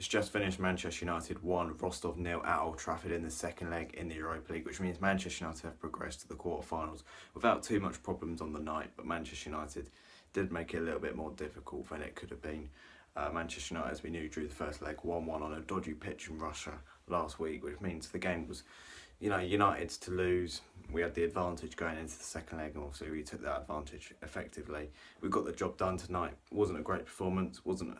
It's just finished. Manchester United 1, Rostov 0 at Old Trafford in the second leg in the Europa League, which means Manchester United have progressed to the quarterfinals without too much problems on the night. But Manchester United did make it a little bit more difficult than it could have been. Manchester United, as we knew, drew the first leg 1-1 on a dodgy pitch in Russia last week, which means the game was, United's to lose. We had the advantage going into the second leg, and obviously we took that advantage effectively. We got the job done tonight. Wasn't a great performance, wasn't,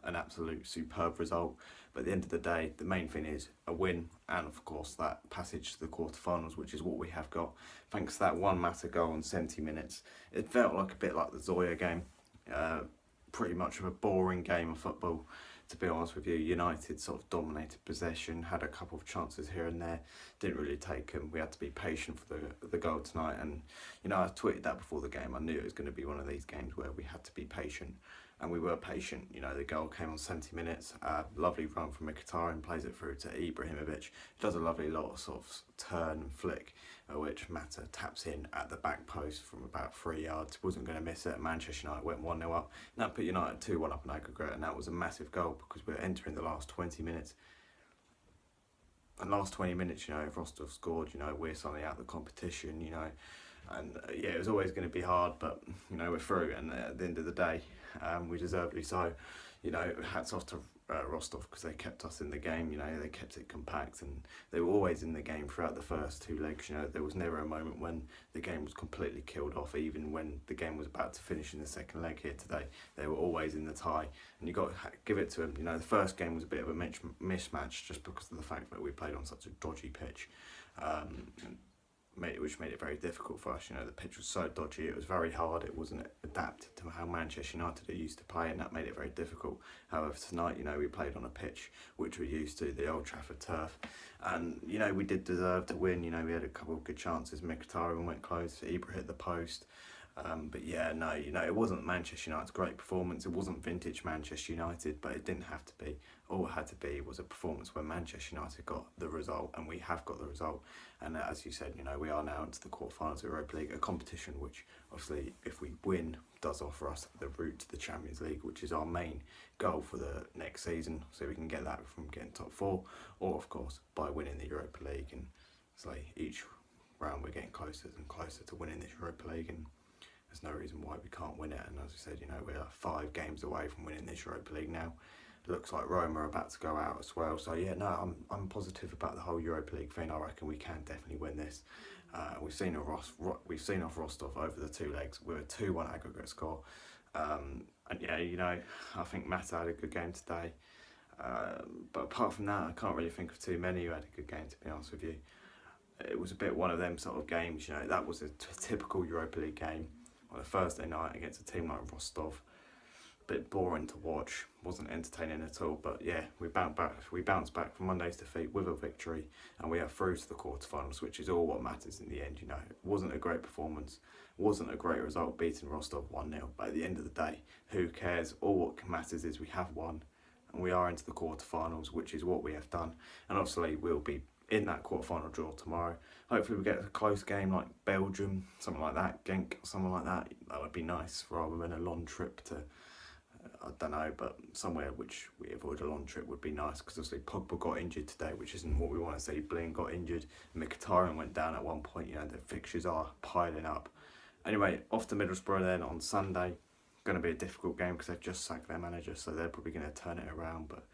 an absolute superb result. But at the end of the day, the main thing is a win, and of course that passage to the quarterfinals, which is what we have got. Thanks to that one Mata goal in 70 minutes. It felt like a bit like the Zoya game. Pretty much of a boring game of football, to be honest with you. United sort of dominated possession, had a couple of chances here and there, didn't really take them. We had to be patient for the goal tonight, and I tweeted that before the game. I knew it was going to be one of these games where we had to be patient, and we were patient. The goal came on 70 minutes, lovely run from Mkhitaryan, plays it through to Ibrahimovic, does a lovely lot of sort of turn and flick, which Mata taps in at the back post from about 3 yards. Wasn't going to miss it. Manchester United went 1-0 up, and that put United 2-1 up in aggregate, and that was a massive goal because we're entering the last 20 minutes. And last 20 minutes, if Rostov scored, we're suddenly out of the competition, and it was always going to be hard, but we're through, and at the end of the day, we deservedly so. Hats off to Rostov, because they kept us in the game. They kept it compact, and they were always in the game throughout the first two legs. There was never a moment when the game was completely killed off. Even when the game was about to finish in the second leg here today, they were always in the tie, and you got to give it to them. The first game was a bit of a mismatch just because of the fact that we played on such a dodgy pitch, which made it very difficult for us. The pitch was so dodgy, it was very hard, it wasn't adapted to how Manchester United are used to play, and that made it very difficult. However, tonight, we played on a pitch which we're used to, the Old Trafford turf, and we did deserve to win. We had a couple of good chances. Mkhitaryan went close, Ibra hit the post. It wasn't Manchester United's great performance. It wasn't vintage Manchester United, but it didn't have to be. All it had to be was a performance where Manchester United got the result, and we have got the result. And as you said, we are now into the quarterfinals of Europa League, a competition which, obviously, if we win, does offer us the route to the Champions League, which is our main goal for the next season. So we can get that from getting top four, or of course by winning the Europa League. And so each round we're getting closer and closer to winning this Europa League, and there's no reason why we can't win it. And as I said, we are 5 games away from winning this Europa League now. It looks like Roma are about to go out as well. So I'm positive about the whole Europa League thing. I reckon we can definitely win this. We've seen off Rostov over the 2 legs with a 2-1 aggregate score. I think Mata had a good game today. But apart from that, I can't really think of too many who had a good game, to be honest with you. It was a bit one of them sort of games. That was a typical Europa League game on a Thursday night against a team like Rostov. A bit boring to watch, wasn't entertaining at all, but we bounced back from Monday's defeat with a victory, and we are through to the quarterfinals, which is all what matters in the end. It wasn't a great performance, wasn't a great result beating Rostov 1-0, but at the end of the day, who cares? All what matters is we have won, and we are into the quarterfinals, which is what we have done, and obviously we'll be in that quarterfinal draw tomorrow. Hopefully we get a close game like Belgium, something like that, Genk, something like that. That would be nice rather than a long trip to, I don't know, but somewhere which we avoid a long trip would be nice, because obviously Pogba got injured today, which isn't what we want to see. Bling got injured, Mkhitaryan went down at one point. The fixtures are piling up. Anyway, off to Middlesbrough then on Sunday. Going to be a difficult game because they've just sacked their manager, so they're probably going to turn it around, but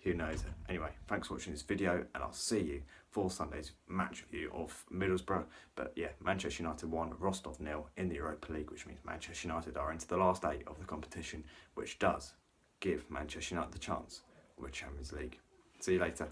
who knows. Anyway, thanks for watching this video, and I'll see you for Sunday's match review of Middlesbrough. But Manchester United 1, Rostov 0 in the Europa League, which means Manchester United are into the last 8 of the competition, which does give Manchester United the chance of a Champions League. See you later.